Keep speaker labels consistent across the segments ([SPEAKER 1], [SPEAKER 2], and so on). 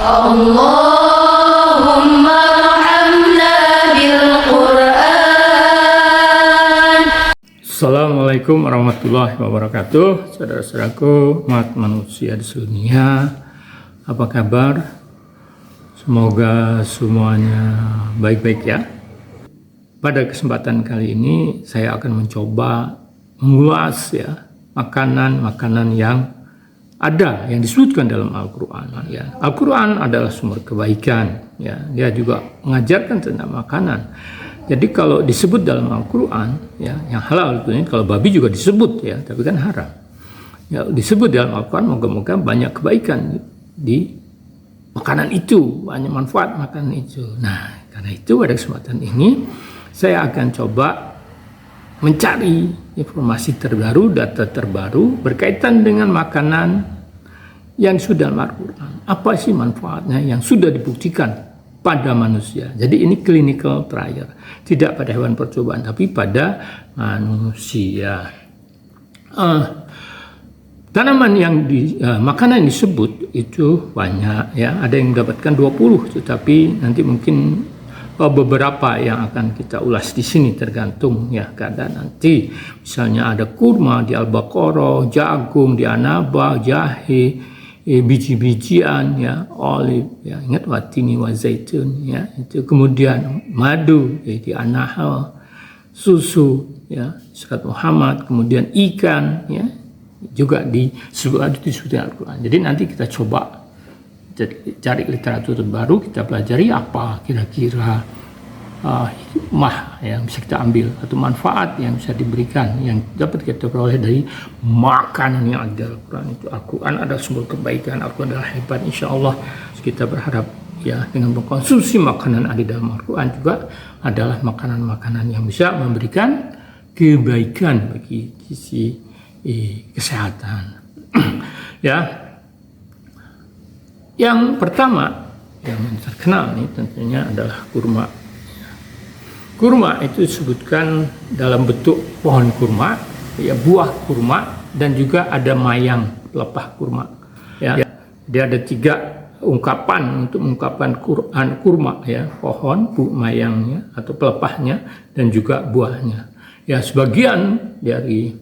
[SPEAKER 1] Allahumma rahamna bil Qur'an.
[SPEAKER 2] Assalamualaikum warahmatullahi wabarakatuh. Saudara-saudaraku, umat manusia di seluruh dunia, apa kabar? Semoga semuanya baik-baik ya. Pada kesempatan kali ini saya akan mencoba mengulas ya makanan-makanan yang ada yang disebutkan dalam Al-Quran ya. Al-Quran adalah sumber kebaikan ya. Dia juga mengajarkan tentang makanan. Jadi kalau disebut dalam Al-Quran ya, yang halal itu kalau babi juga disebut ya, tapi kan haram. Ya, disebut dalam Al-Quran, moga-moga banyak kebaikan di makanan itu, banyak manfaat makanan itu. Nah, karena itu pada kesempatan ini saya akan coba mencari informasi terbaru, data terbaru berkaitan dengan makanan yang sudah dalam Al-Quran. Apa sih manfaatnya yang sudah dibuktikan pada manusia? Jadi ini clinical trial, tidak pada hewan percobaan, tapi pada manusia. Tanaman yang makanan yang disebut itu banyak ya, ada yang mendapatkan 20, tetapi nanti mungkin beberapa yang akan kita ulas di sini tergantung ya keadaan nanti. Misalnya ada kurma di Al-Baqarah, jagung di An-Naba, jahe, biji-bijian ya, olive ya, ingat watini wa zaitun ya, itu kemudian madu di An-Nahl, susu ya surat Muhammad, kemudian ikan ya juga disebut Al-Quran. Jadi nanti kita coba cari literatur terbaru, kita pelajari apa kira-kira hikmah yang bisa kita ambil atau manfaat yang bisa diberikan yang dapat kita peroleh dari makanan yang ada Al-Quran itu. Al-Quran adalah sumber kebaikan, Al-Quran adalah hebat. Insya Allah kita berharap ya dengan mengkonsumsi makanan ada dalam Al-Quran juga adalah makanan-makanan yang bisa memberikan kebaikan bagi sisi kesehatan. Ya. Yang pertama yang terkenal nih tentunya adalah kurma. Kurma itu disebutkan dalam bentuk pohon kurma, ya buah kurma, dan juga ada mayang pelepah kurma. Ya, dia ada 3 ungkapan untuk mengungkapkan Quran kurma ya, pohon, mayangnya atau pelepahnya dan juga buahnya. Ya, sebagian dari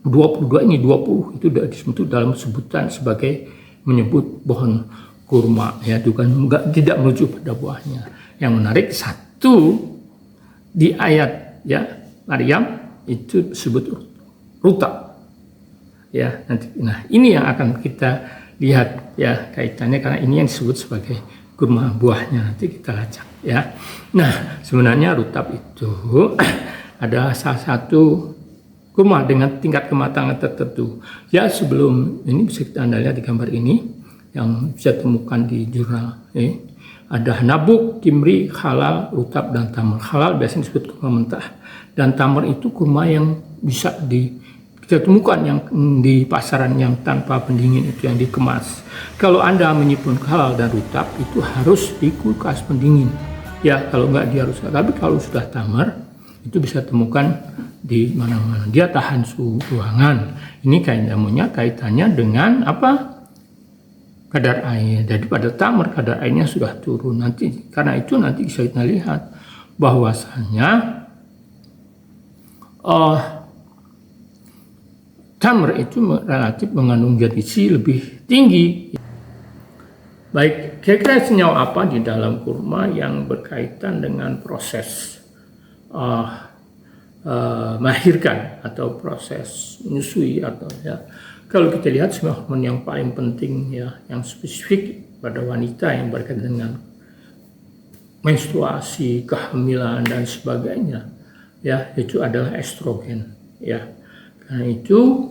[SPEAKER 2] 22 ini 20 itu disebut dalam sebutan sebagai menyebut pohon kurma ya, bukan tidak merujuk pada buahnya. Yang menarik satu di ayat ya Maryam itu disebut rutab ya nanti. Nah ini yang akan kita lihat ya kaitannya, karena ini yang disebut sebagai kurma, buahnya nanti kita lacak ya. Nah sebenarnya rutab itu adalah salah satu kurma dengan tingkat kematangan tertentu. Ya sebelum ini bisa kita lihat di gambar ini yang bisa temukan di jurnal. Ada nabuk, timri, halal, rutab, dan tamar. Halal biasanya disebut kurma mentah. Dan tamar itu kurma yang bisa kita temukan yang di pasaran yang tanpa pendingin itu yang dikemas. Kalau Anda menyimpan halal dan rutab itu harus di kulkas pendingin. Ya kalau enggak dia harus. Tapi kalau sudah tamar itu bisa temukan di mana-mana. Dia tahan suhu ruangan. Ini kaitannya dengan apa? Kadar air. Jadi pada tamar kadar airnya sudah turun. Nanti karena itu nanti bisa kita lihat bahwasanya tamar itu relatif mengandung zat gizi lebih tinggi. Baik, kira-kira senyawa apa di dalam kurma yang berkaitan dengan proses melahirkan atau proses menyusui atau ya. Kalau kita lihat semua hormon yang paling penting ya, yang spesifik pada wanita yang berkaitan dengan menstruasi, kehamilan dan sebagainya ya, itu adalah estrogen ya. Karena itu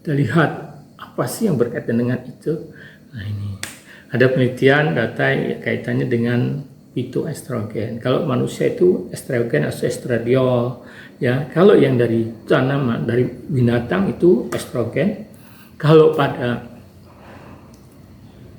[SPEAKER 2] kita lihat apa sih yang berkaitan dengan itu. Nah ini ada penelitian data kaitannya dengan fitoestrogen. Kalau manusia itu estrogen atau estradiol ya. Kalau yang dari tanaman, dari binatang itu estrogen. Kalau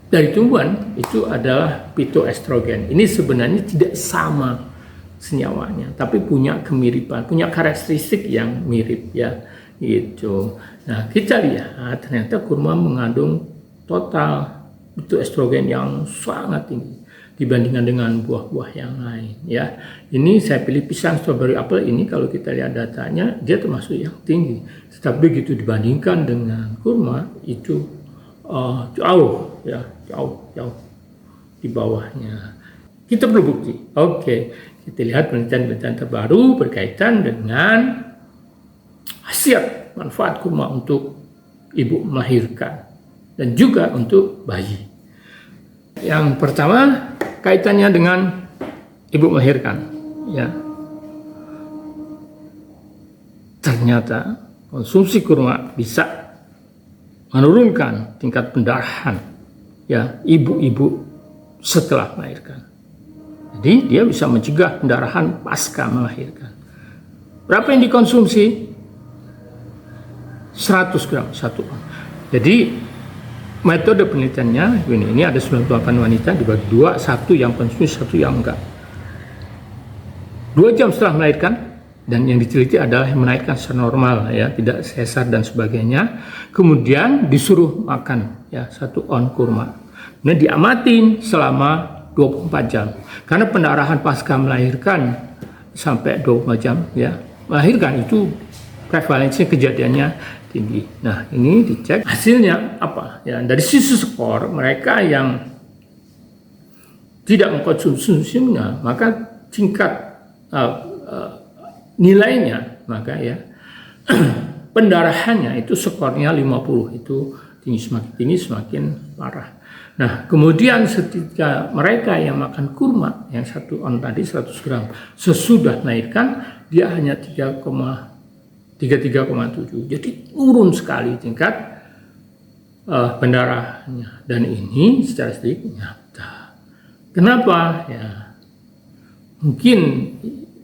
[SPEAKER 2] dari tumbuhan itu adalah fitoestrogen. Ini sebenarnya tidak sama senyawanya, tapi punya kemiripan, punya karakteristik yang mirip ya gitu. Nah kita lihat ternyata kurma mengandung total itu estrogen yang sangat tinggi dibandingkan dengan buah-buah yang lain ya. Ini saya pilih pisang, strawberry, apel, ini kalau kita lihat datanya dia termasuk yang tinggi. Tetapi begitu dibandingkan dengan kurma itu jauh di bawahnya. Kita perlu bukti. Oke, kita lihat penelitian-penelitian terbaru berkaitan dengan khasiat manfaat kurma untuk ibu melahirkan dan juga untuk bayi. Yang pertama kaitannya dengan ibu melahirkan ya. Ternyata konsumsi kurma bisa menurunkan tingkat pendarahan ya ibu-ibu setelah melahirkan. Jadi dia bisa mencegah pendarahan pasca melahirkan. Berapa yang dikonsumsi? 100 gram satu. Jadi metode penelitiannya ini ada 98 wanita dibagi 2, satu yang konsumsi, satu yang enggak. 2 jam setelah melahirkan, dan yang diteliti adalah yang melahirkan secara normal ya, tidak sesar dan sebagainya. Kemudian disuruh makan ya 1 on kurma. Kemudian diamatin selama 24 jam. Karena pendarahan pasca melahirkan sampai 24 jam ya. Melahirkan itu prevalensi kejadiannya tinggi. Nah, ini dicek hasilnya apa ya. Dari sisi skor mereka yang tidak mengkonsumsinya, maka tingkat nilainya maka ya pendarahannya itu skornya 50, itu tinggi, semakin tinggi semakin parah. Nah, kemudian ketika mereka yang makan kurma yang 1 on tadi 100 gram sesudah melahirkan dia hanya 33,7, jadi turun sekali tingkat pendarahannya, dan ini secara statistik nyata. Kenapa ya? Mungkin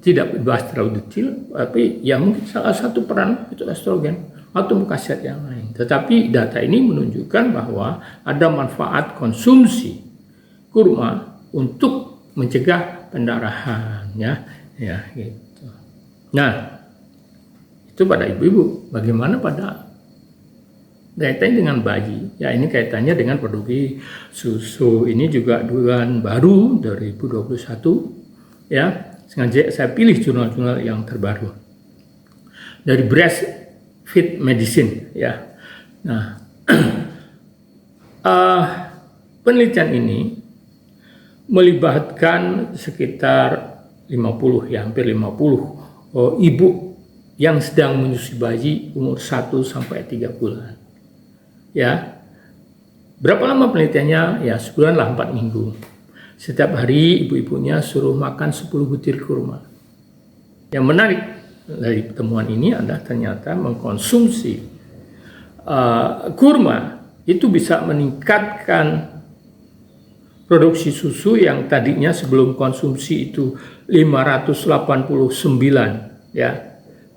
[SPEAKER 2] tidak dibahas terlalu detail, tapi ya mungkin salah satu peran itu estrogen atau khasiat yang lain. Tetapi data ini menunjukkan bahwa ada manfaat konsumsi kurma untuk mencegah pendarahan ya gitu. Nah, itu pada ibu-ibu. Bagaimana pada kaitannya dengan bayi? Ya, ini kaitannya dengan produksi susu. Ini juga dugaan baru 2021 ya. Sengaja saya pilih jurnal-jurnal yang terbaru dari Breastfeed Medicine ya. Nah, penelitian ini melibatkan sekitar 50 ya, hampir 50 ibu yang sedang menyusui bayi umur 1 sampai 3 bulan. Ya. Berapa lama penelitiannya? Ya, sebulan lah, 4 minggu. Setiap hari ibu-ibunya suruh makan 10 butir kurma. Yang menarik dari pertemuan ini adalah ternyata mengkonsumsi kurma itu bisa meningkatkan produksi susu yang tadinya sebelum konsumsi itu 589 ya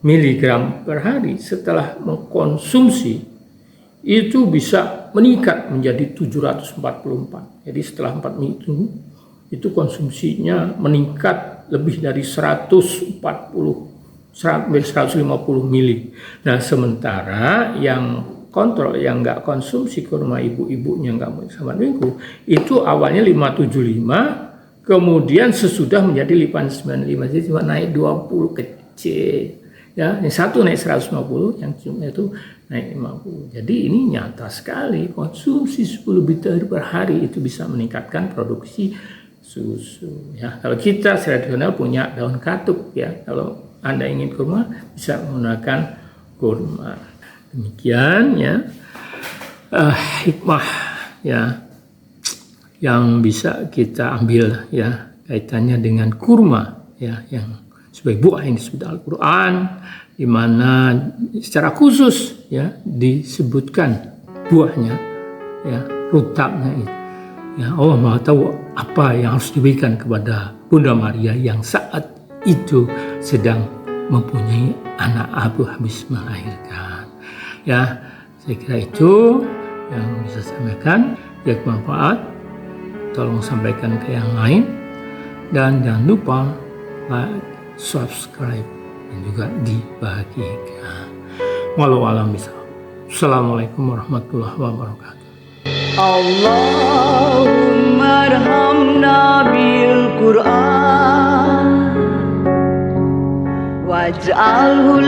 [SPEAKER 2] miligram per hari, setelah mengkonsumsi itu bisa meningkat menjadi 744. Jadi setelah 4 minggu itu konsumsinya meningkat lebih dari 150 mili. Nah, sementara yang kontrol, yang nggak konsumsi kurma, ibu-ibunya nggak sama minggu, itu awalnya 575, kemudian sesudah menjadi 595, jadi cuma naik 20 kecil. Ya, yang satu naik 150, yang itu naik 50. Jadi ini nyata sekali, konsumsi 10 liter per hari itu bisa meningkatkan produksi susu. Ya, kalau kita tradisional punya daun katuk ya, kalau Anda ingin kurma bisa menggunakan kurma. Demikian ya hikmah ya yang bisa kita ambil ya kaitannya dengan kurma ya, yang sebagai buah yang disebut Al-Quran, di mana secara khusus ya disebutkan buahnya ya, rutabnya itu. Ya, Allah Maha tahu apa yang harus diberikan kepada Bunda Maria yang saat itu sedang mempunyai anak habis melahirkan. Ya, saya kira itu yang bisa saya sampaikan. Ya, bermanfaat. Tolong sampaikan ke yang lain, dan jangan lupa like, subscribe, dan juga dibagikan. Walau alam bisa. Assalamualaikum warahmatullahi wabarakatuh.
[SPEAKER 3] Allahumma arhamna bil Qur'an waj'alhu